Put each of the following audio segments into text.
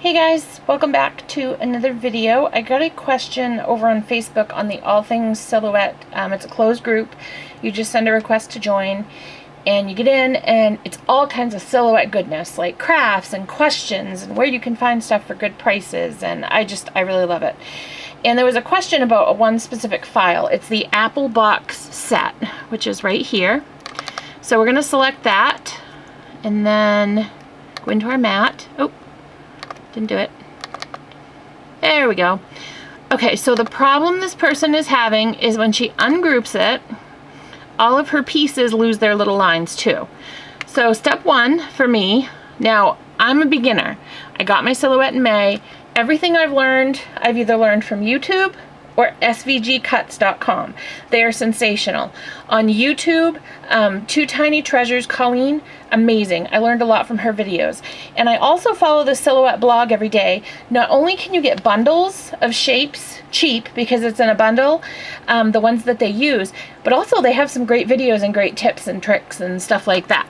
Hey guys, welcome back to another video. I got a question over on Facebook on the All Things Silhouette. It's a closed group. You just send a request to join and you get in and it's all kinds of silhouette goodness, like crafts and questions and where you can find stuff for good prices, and I really love it. And there was a question about one specific file. It's the Apple box set, which is right here. So we're going to select that and then go into our mat. Oh, didn't do it. There we go. Okay, so the problem this person is having is when she ungroups it, all of her pieces lose their little lines too. So step one for me, now I'm a beginner. I got my silhouette in May. Everything I've learned, I've either learned from YouTube or svgcuts.com. They are sensational. On YouTube, Two Tiny Treasures, Colleen, amazing. I learned a lot from her videos. And I also follow the Silhouette blog every day. Not only can you get bundles of shapes cheap because it's in a bundle, the ones that they use, but also they have some great videos and great tips and tricks and stuff like that.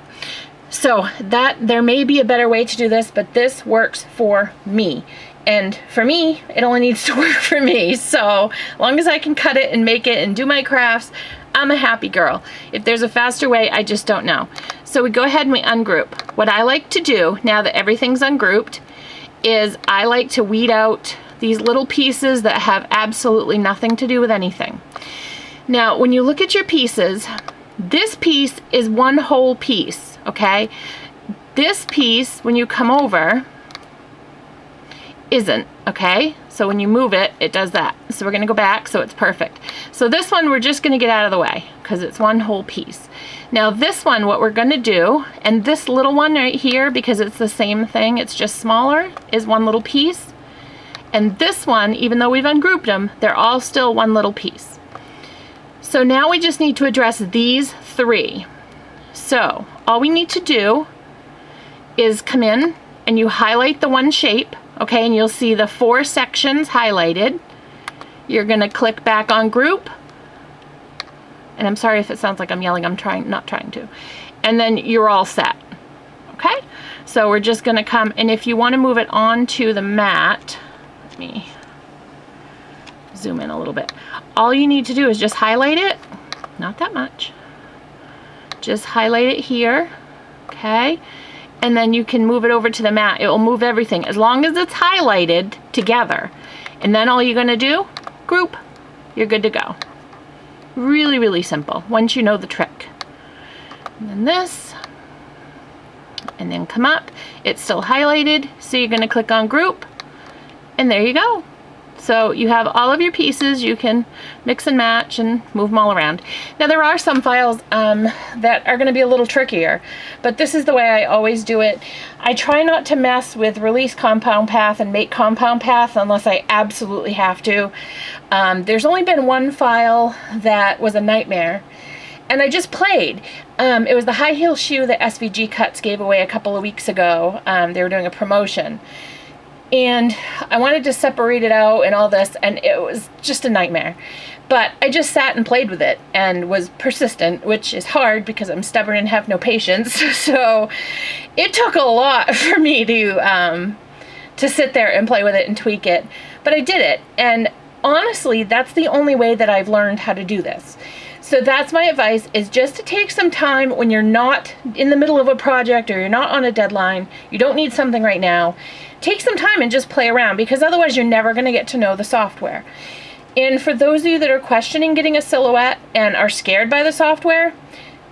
So there may be a better way to do this, but this works for me. And for me, it only needs to work for me. So as long as I can cut it and make it and do my crafts, I'm a happy girl. If there's a faster way, I just don't know. So we go ahead and we ungroup. What I like to do, now that everything's ungrouped, is I like to weed out these little pieces that have absolutely nothing to do with anything. Now, when you look at your pieces, this piece is one whole piece, okay? This piece, when you come over, isn't, okay? So when you move it, it does that. So we're gonna go back so it's perfect. So this one we're just gonna get out of the way because it's one whole piece. Now this one, what we're gonna do, and this little one right here, because it's the same thing, it's just smaller, is one little piece. And this one, even though we've ungrouped them, they're all still one little piece. So now we just need to address these three. So all we need to do is come in and you highlight the one shape, okay, and you'll see the 4 sections highlighted. You're gonna click back on group, and I'm sorry if it sounds like I'm yelling, I'm not trying to. And then you're all set, okay? So we're just gonna come, and if you wanna move it onto the mat, let me zoom in a little bit. All you need to do is just highlight it, not that much. Just highlight it here, okay? And then you can move it over to the mat. It will move everything as long as it's highlighted together. And then all you're gonna do, group, you're good to go. Really, really simple once you know the trick. And then this, and then come up. It's still highlighted, so you're gonna click on group, and there you go. So you have all of your pieces, you can mix and match and move them all around. Now there are some files that are going to be a little trickier, but this is the way I always do it. I try not to mess with release compound path and make compound path unless I absolutely have to. There's only been one file that was a nightmare, and I just played. It was the high heel shoe that SVG Cuts gave away a couple of weeks ago. They were doing a promotion. And I wanted to separate it out and all this, and it was just a nightmare. But I just sat and played with it and was persistent, which is hard because I'm stubborn and have no patience. So it took a lot for me to sit there and play with it and tweak it. But I did it, and honestly, that's the only way that I've learned how to do this. So that's my advice, is just to take some time when you're not in the middle of a project or you're not on a deadline, you don't need something right now, take some time and just play around, because otherwise you're never going to get to know the software. And for those of you that are questioning getting a silhouette and are scared by the software,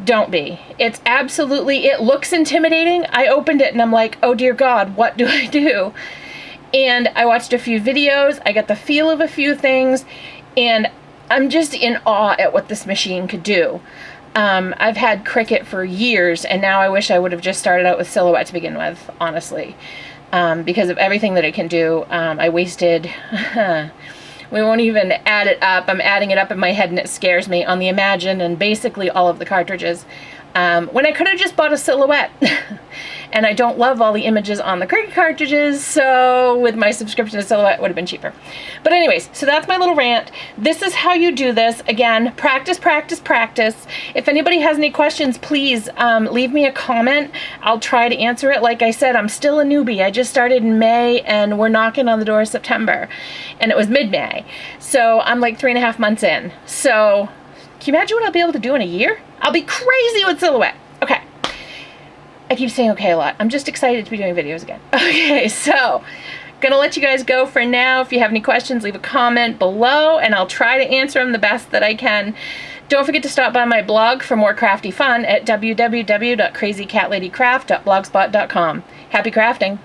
don't be. It's absolutely, it looks intimidating. I opened it and I'm like, oh dear God, what do I do? And I watched a few videos, I got the feel of a few things, and I'm just in awe at what this machine could do. I've had Cricut for years, and now I wish I would have just started out with Silhouette to begin with, honestly. Because of everything that it can do. I wasted, we won't even add it up. I'm adding it up in my head and it scares me, on the Imagine and basically all of the cartridges. when I could have just bought a silhouette. And I don't love all the images on the Cricut cartridges, so with my subscription to Silhouette, it would have been cheaper. But anyways, so that's my little rant. This is how you do this. Again, practice, practice, practice. If anybody has any questions, please leave me a comment. I'll try to answer it. Like I said, I'm still a newbie. I just started in May, and we're knocking on the door of September. And it was mid-May. So I'm like 3.5 months in. So can you imagine what I'll be able to do in a year? I'll be crazy with Silhouette. Okay. I keep saying okay a lot. I'm just excited to be doing videos again. Okay, so gonna let you guys go for now. If you have any questions, leave a comment below and I'll try to answer them the best that I can. Don't forget to stop by my blog for more crafty fun at www.crazycatladycraft.blogspot.com. Happy crafting!